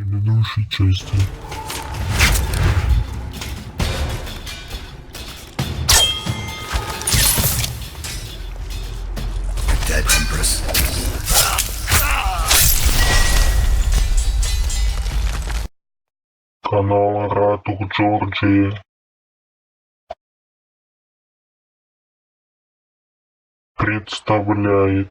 предыдущей части. Канал Ratuh Jorjie представляет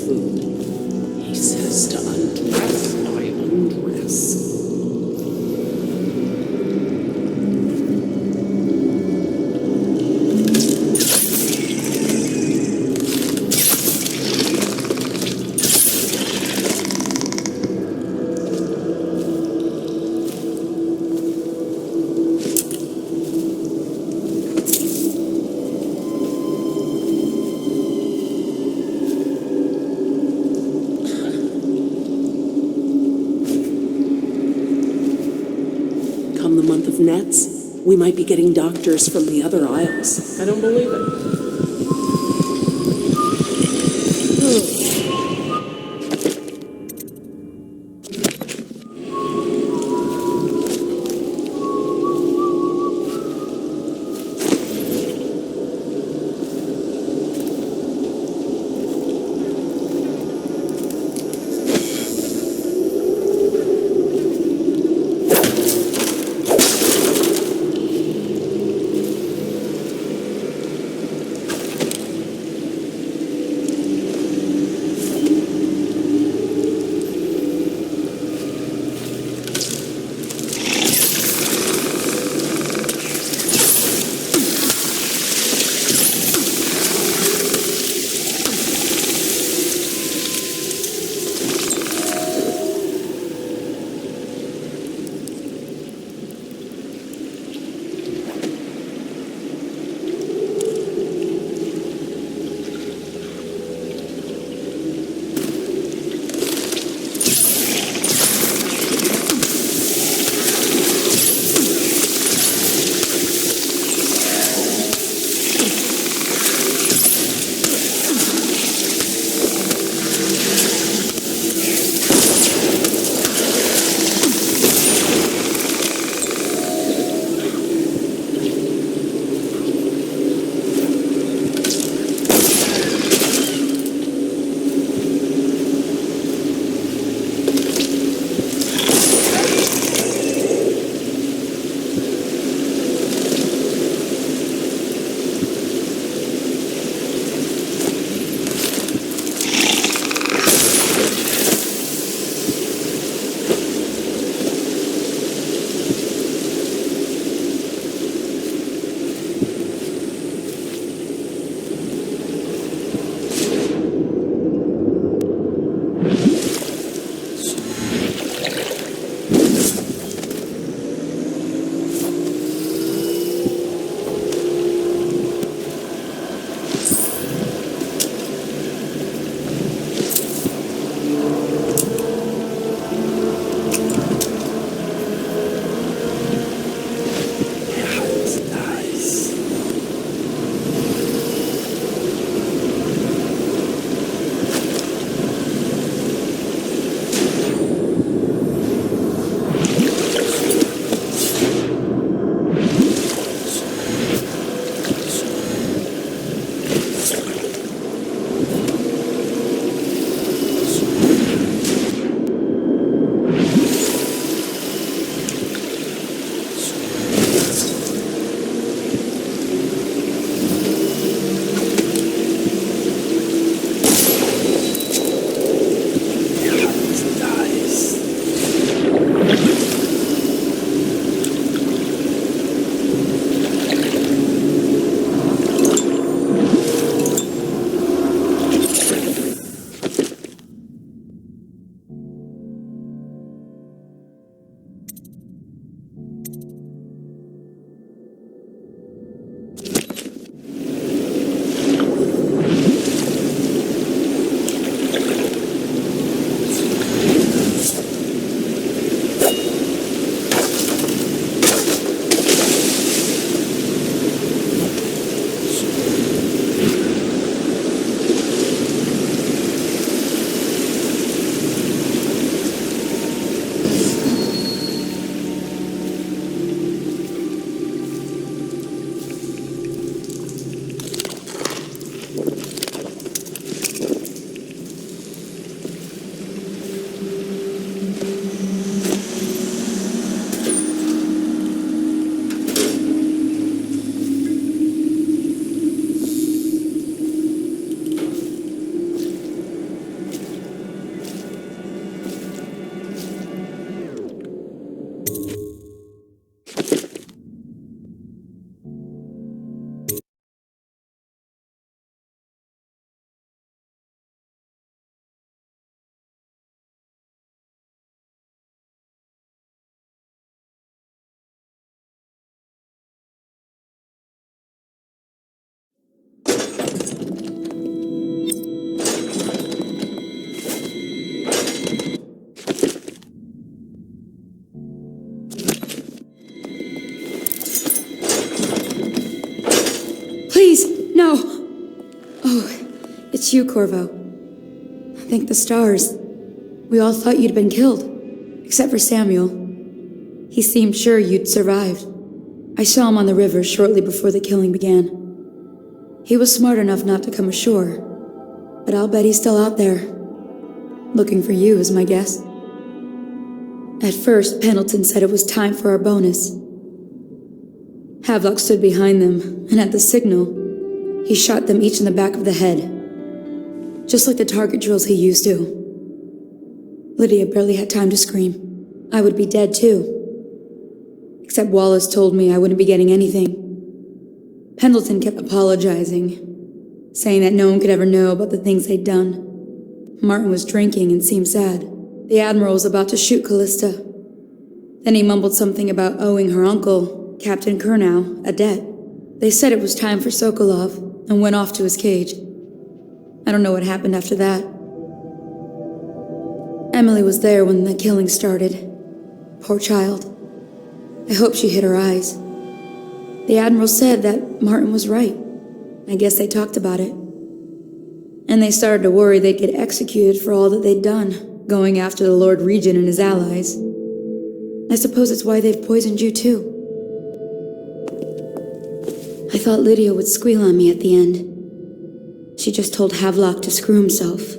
food. He says to undress, and I undress. Come the month of nets, we might be getting doctors from the other isles. I don't believe it. It's you, Corvo. Thank the stars. We all thought you'd been killed. Except for Samuel. He seemed sure you'd survived. I saw him on the river shortly before the killing began. He was smart enough not to come ashore. But I'll bet he's still out there. Looking for you is my guess. At first, Pendleton said it was time for our bonus. Havelock stood behind them, and at the signal, he shot them each in the back of the head. Just like the target drills he used to. Lydia barely had time to scream. I would be dead too. Except Wallace told me I wouldn't be getting anything. Pendleton kept apologizing, saying that no one could ever know about the things they'd done. Martin was drinking and seemed sad. The Admiral was about to shoot Callista. Then he mumbled something about owing her uncle, Captain Kurnow, a debt. They said it was time for Sokolov, and went off to his cage. I don't know what happened after that. Emily was there when the killing started. Poor child. I hope she hid her eyes. The Admiral said that Martin was right. I guess they talked about it. And they started to worry they'd get executed for all that they'd done, going after the Lord Regent and his allies. I suppose it's why they've poisoned you too. I thought Lydia would squeal on me at the end. She just told Havelock to screw himself.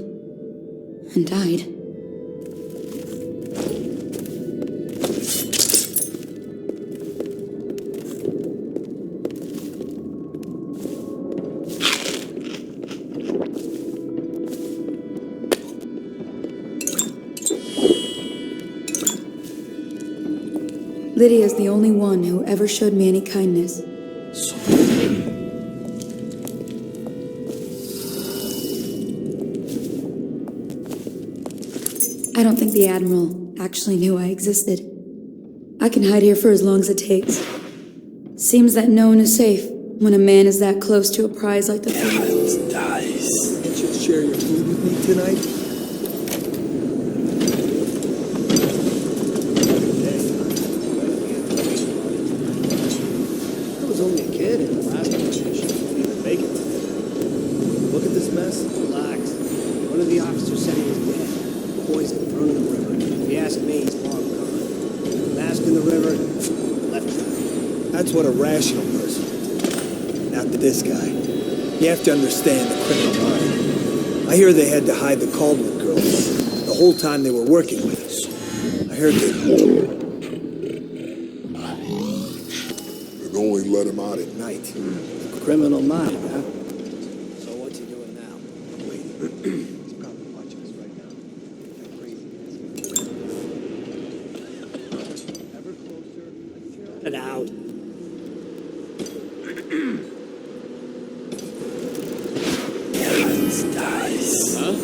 And died. Lydia's the only one who ever showed me any kindness. I don't think the Admiral actually knew I existed. I can hide here for as long as it takes. Seems that no one is safe when a man is that close to a prize like the throne. Dice. Can't you share your food with me tonight? I was only a kid in the last conversation. Even bacon. Look at this mess. Relax. One of the officers said he was dead. Poisoned, thrown in the river. If you ask me, he's long gone. Mask in the river, left side. That's what a rational person would do. Not this guy. You have to understand the criminal mind. I hear they had to hide the Caldwell girls the whole time they were working with us. I heard they... They'd only let him out at night. Criminal mind, huh? So what's he doing now? Waiting. He's probably watching us right now. Ever closer. Get out. Dice. Huh?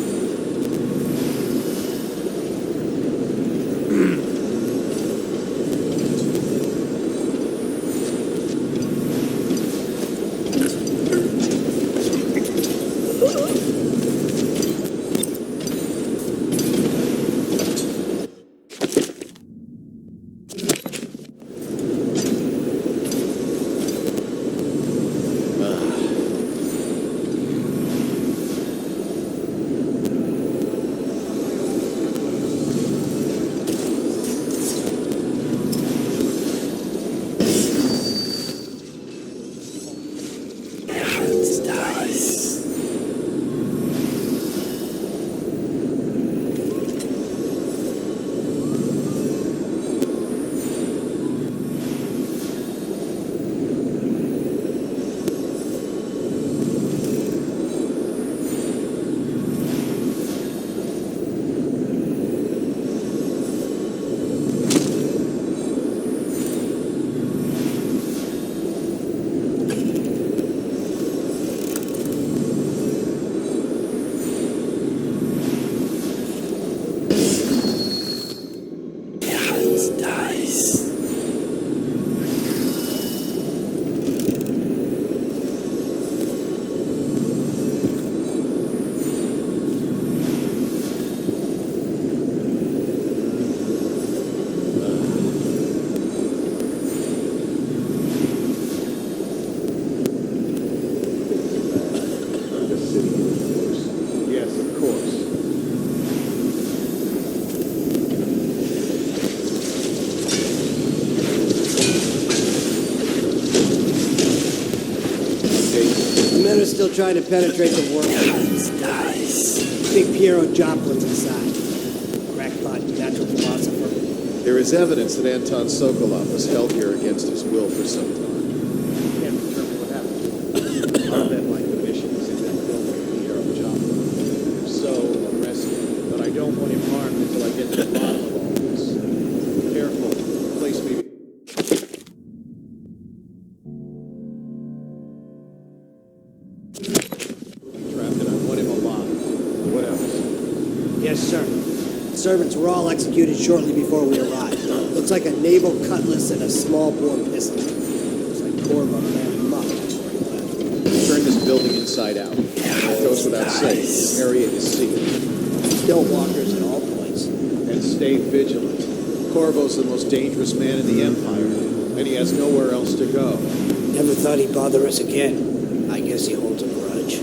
course. The men are still trying to penetrate the workplace. Nice. Big Piero Joplin's inside. Crackpot, natural philosopher. There is evidence that Anton Sokolov was held here against his will for some time. Can't determine what happened. I'll bet my commission is in that building with Piero Joplin. If so, arrest him. But I don't want him harmed until I get to the bottom of all this. Careful. The place may be... trapped and I want him alive. What else? Yes, sir. Servants were all executed shortly before we arrived. Looks like a naval cutlass and a small bore pistol. Looks like Corvo ran amok before he left. Turn this building inside out. It goes without saying, this area is sealed. Still walkers at all points. And stay vigilant. Corvo's the most dangerous man in the Empire, and he has nowhere else to go. Never thought he'd bother us again. I guess he holds a grudge.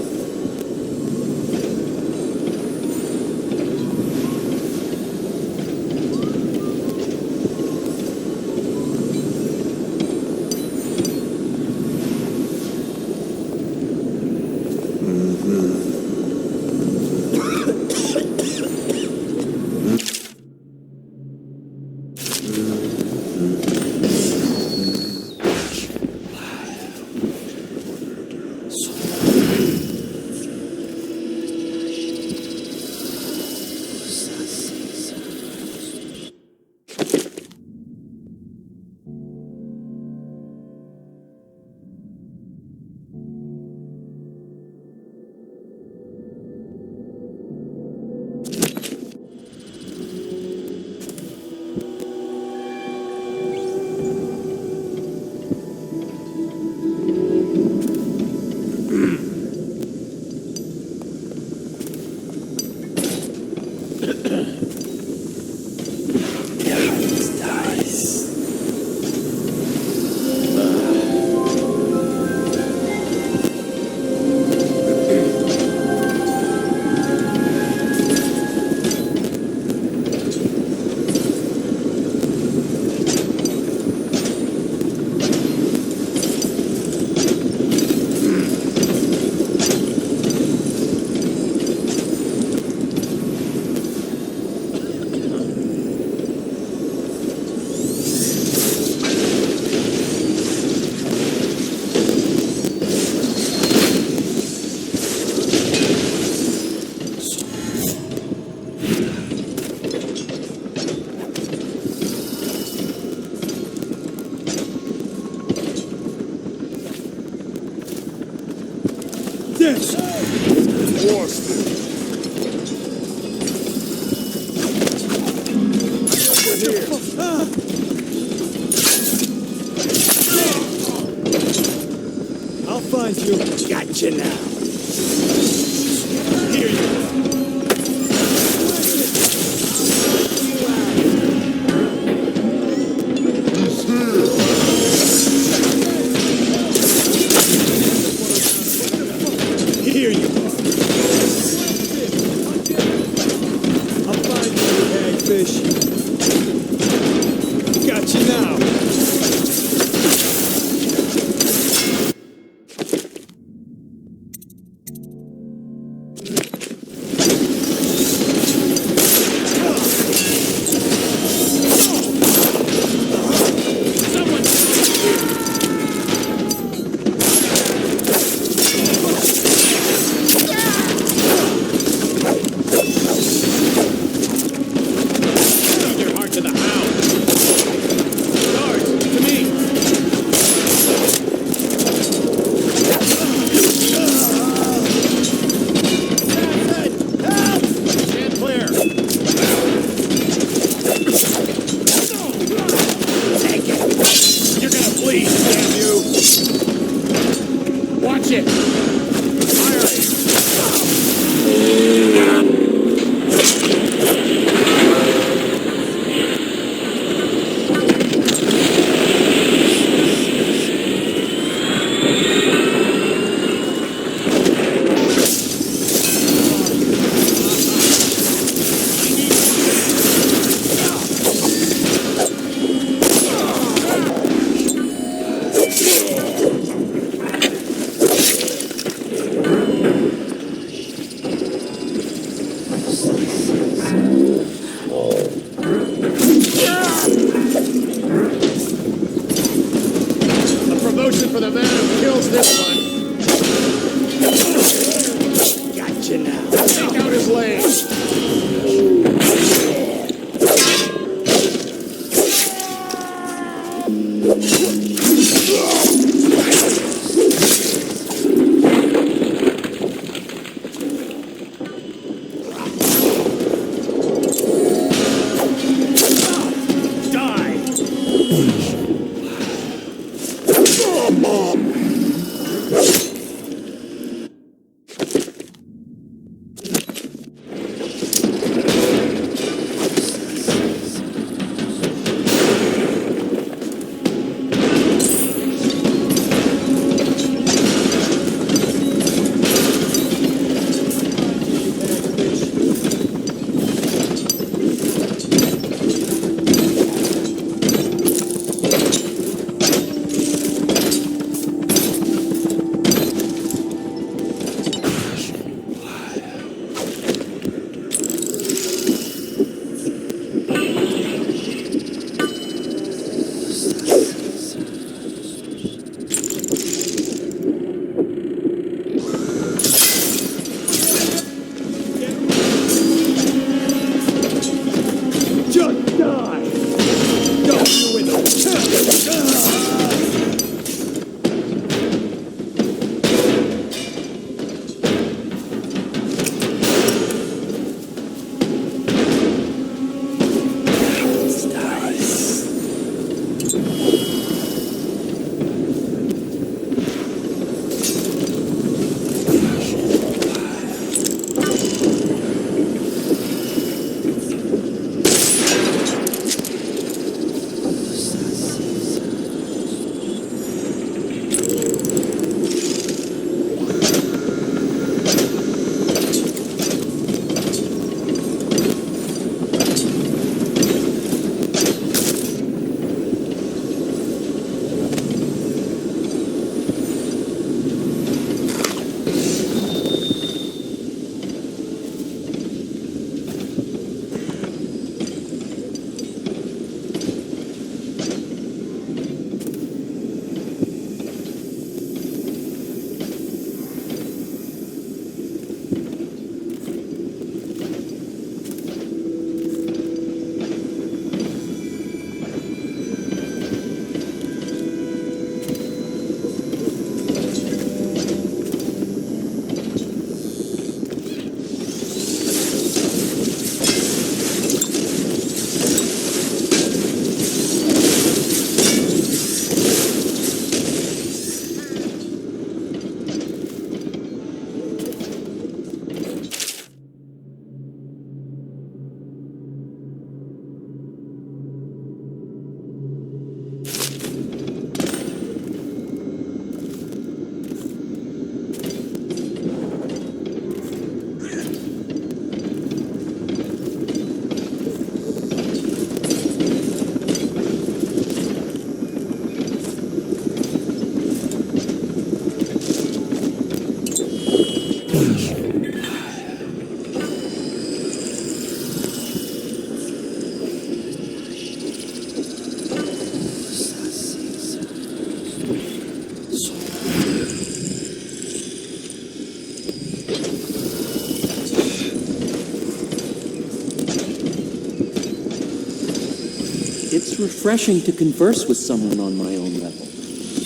It's refreshing to converse with someone on my own level.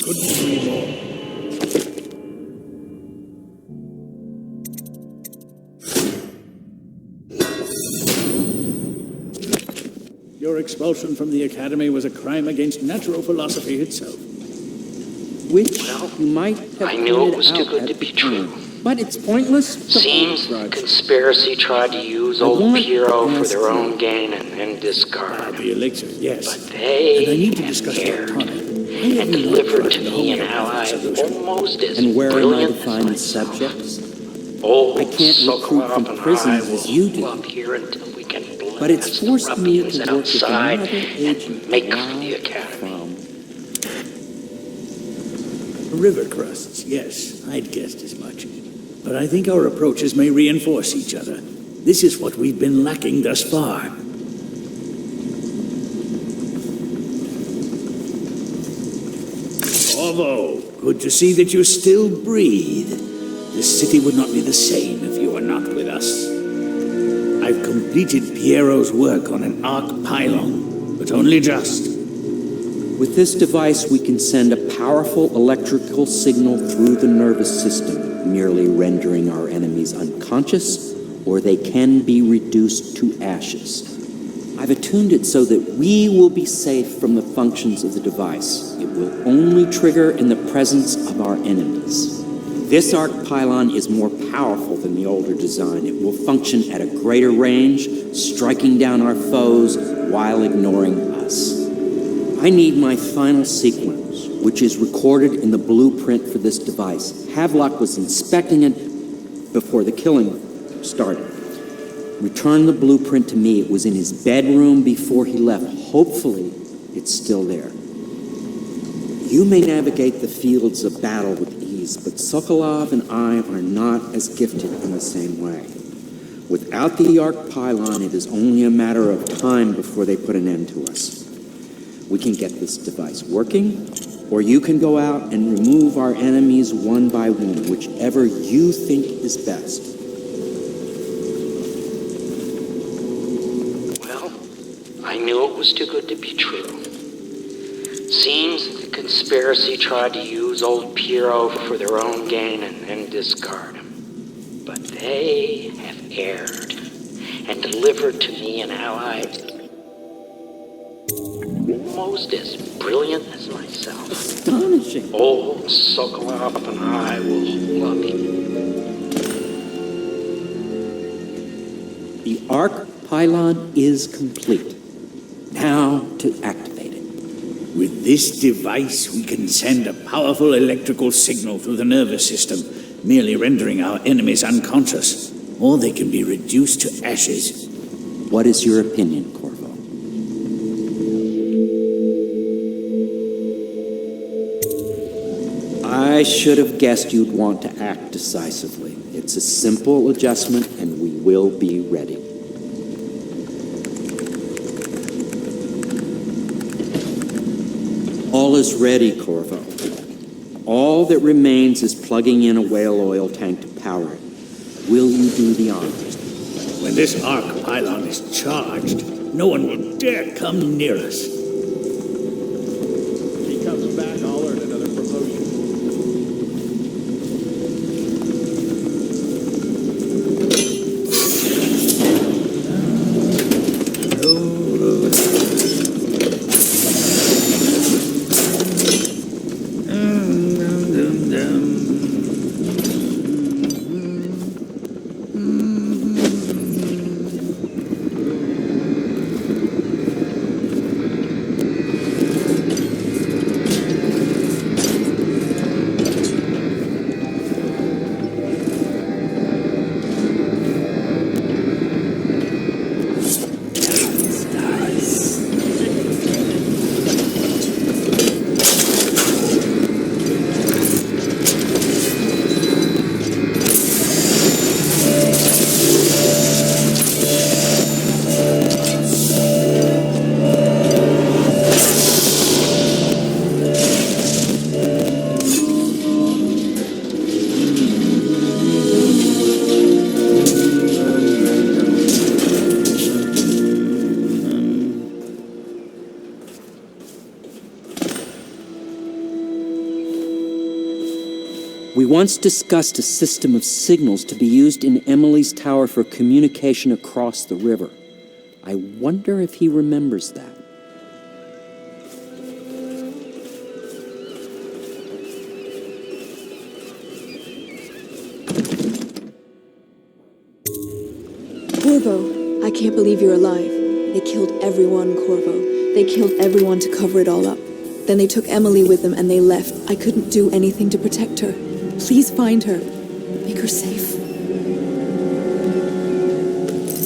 Couldn't agree more. Your expulsion from the Academy was a crime against natural philosophy itself. Which you might have I knew it pointed was too out good at to be the true. time. But it's pointless to Seems hold the a grudge. conspiracy tried to use I old want Piero to for ask their you- own gain and discard. The elixir, yes. But they And I need to have discuss the cared tonic. and delivered to me an ally almost as And where am I brilliant to as find the myself. subjects? Old I can't recruit Sokolov from and I prisons will as you do. hold up here until we can blast But it's forced the me ruffians to work with outside another agent and make for while the Academy. River crusts, yes, I'd guessed as much. But I think our approaches may reinforce each other. This is what we've been lacking thus far. Bravo! Good to see that you still breathe. This city would not be the same if you were not with us. I've completed Piero's work on an arc pylon, but only just. With this device, we can send a powerful electrical signal through the nervous system, merely rendering our enemies unconscious, or they can be reduced to ashes. I've attuned it so that we will be safe from the functions of the device. It will only trigger in the presence of our enemies. This arc pylon is more powerful than the older design. It will function at a greater range, striking down our foes while ignoring us. I need my final sequence, which is recorded in the blueprint for this device. Havelock was inspecting it before the killing started. Return the blueprint to me. It was in his bedroom before he left. Hopefully, it's still there. You may navigate the fields of battle with ease, but Sokolov and I are not as gifted in the same way. Without the arc pylon, it is only a matter of time before they put an end to us. We can get this device working, or you can go out and remove our enemies one by one, whichever you think is best. Well, I knew it was too good to be true. Seems the conspiracy tried to use old Piero for their own gain and discard him. But they have erred and delivered to me an ally almost as brilliant as myself. Astonishing. Old Sokolov and I will hold up. The arc pylon is complete. Now to activate it. With this device, we can send a powerful electrical signal through the nervous system, merely rendering our enemies unconscious, or they can be reduced to ashes. What is your opinion, Corvo? I should have guessed you'd want to act decisively. It's a simple adjustment, and we will be ready. All is ready, Corvo. All that remains is plugging in a whale oil tank to power it. Will you do the honors? When this arc pylon is charged, no one will dare come near us. If he comes back, I'll earn another promotion. once discussed a system of signals to be used in Emily's tower for communication across the river. I wonder if he remembers that. Corvo, I can't believe you're alive. They killed everyone, Corvo. They killed everyone to cover it all up. Then they took Emily with them and they left. I couldn't do anything to protect her. Please find her. Make her safe.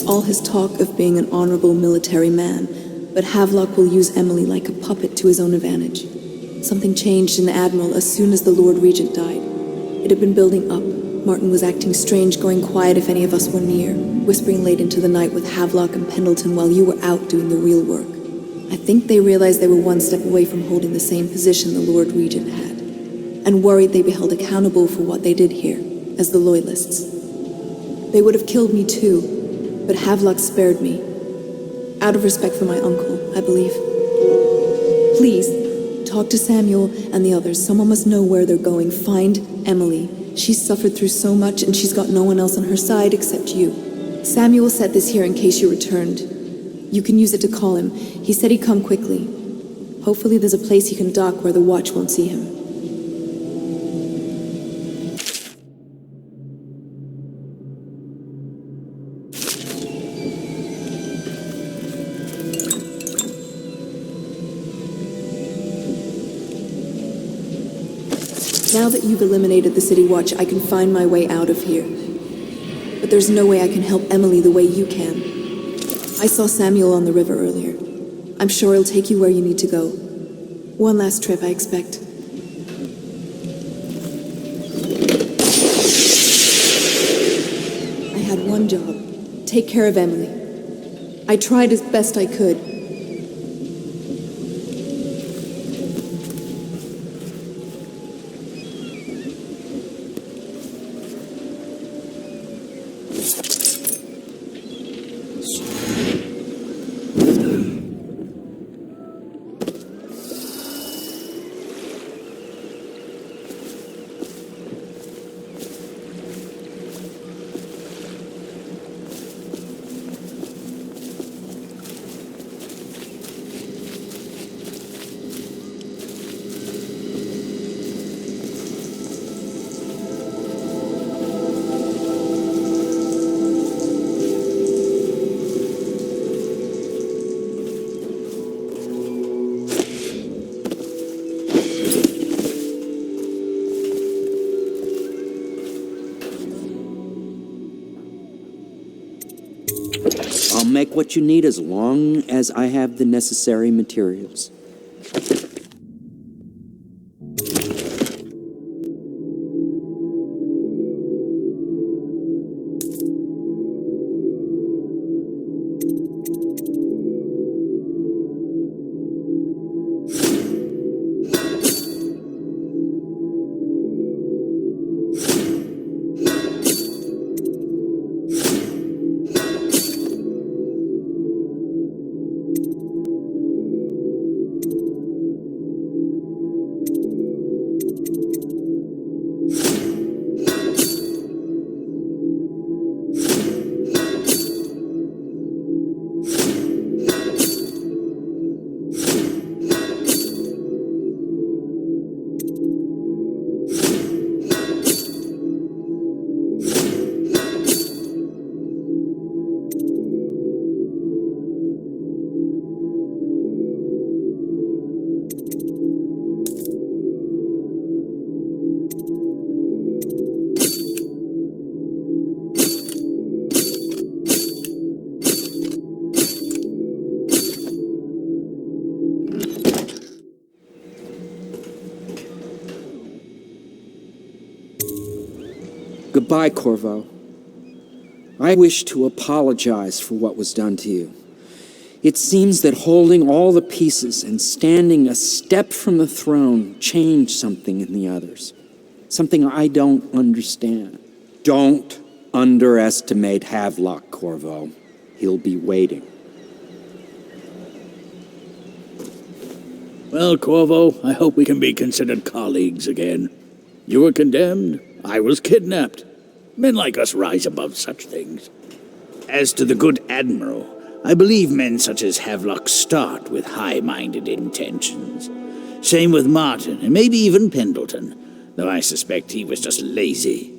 All his talk of being an honorable military man, but Havelock will use Emily like a puppet to his own advantage. Something changed in the Admiral as soon as the Lord Regent died. It had been building up. Martin was acting strange, going quiet if any of us were near, whispering late into the night with Havelock and Pendleton while you were out doing the real work. I think they realized they were one step away from holding the same position the Lord Regent had, and worried they'd be held accountable for what they did here, as the Loyalists. They would have killed me too, but Havelock spared me. Out of respect for my uncle, I believe. Please, talk to Samuel and the others. Someone must know where they're going. Find Emily. She's suffered through so much, and she's got no one else on her side except you. Samuel set this here in case you returned. You can use it to call him. He said he'd come quickly. Hopefully there's a place he can dock where the watch won't see him. Now that you've eliminated the City Watch, I can find my way out of here. But there's no way I can help Emily the way you can. I saw Samuel on the river earlier. I'm sure he'll take you where you need to go. One last trip, I expect. I had one job. Take care of Emily. I tried as best I could. I'll make what you need as long as I have the necessary materials. Goodbye, Corvo. I wish to apologize for what was done to you. It seems that holding all the pieces and standing a step from the throne changed something in the others. Something I don't understand. Don't underestimate Havelock, Corvo. He'll be waiting. Well, Corvo, I hope we can be considered colleagues again. You were condemned, I was kidnapped. Men like us rise above such things. As to the good Admiral, I believe men such as Havelock start with high-minded intentions. Same with Martin, and maybe even Pendleton, though I suspect he was just lazy.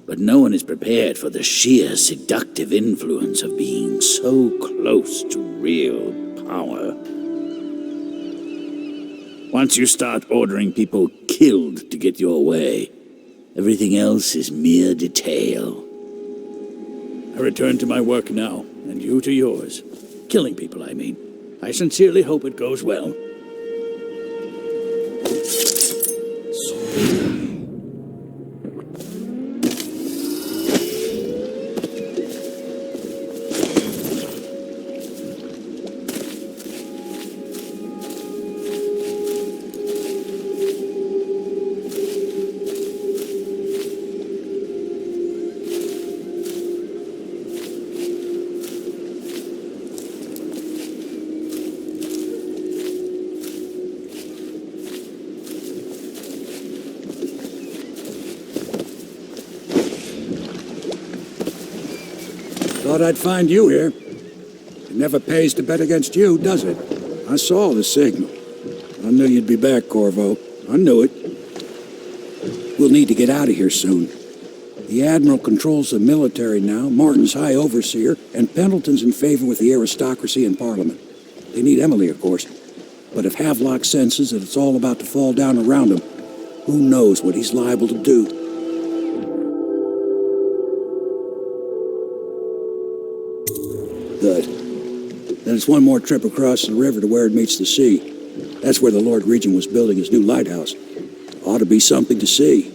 But no one is prepared for the sheer seductive influence of being so close to real power. Once you start ordering people killed to get your way, everything else is mere detail. I return to my work now, and you to yours. Killing people, I mean. I sincerely hope it goes well. Thought I'd find you here. It never pays to bet against you, does it? I saw the signal. I knew you'd be back, Corvo. I knew it. We'll need to get out of here soon. The Admiral controls the military now, Martin's High Overseer, and Pendleton's in favor with the aristocracy and Parliament. They need Emily, of course. But if Havelock senses that it's all about to fall down around him, who knows what he's liable to do? Good. Then it's one more trip across the river to where it meets the sea. That's where the Lord Regent was building his new lighthouse. Ought to be something to see.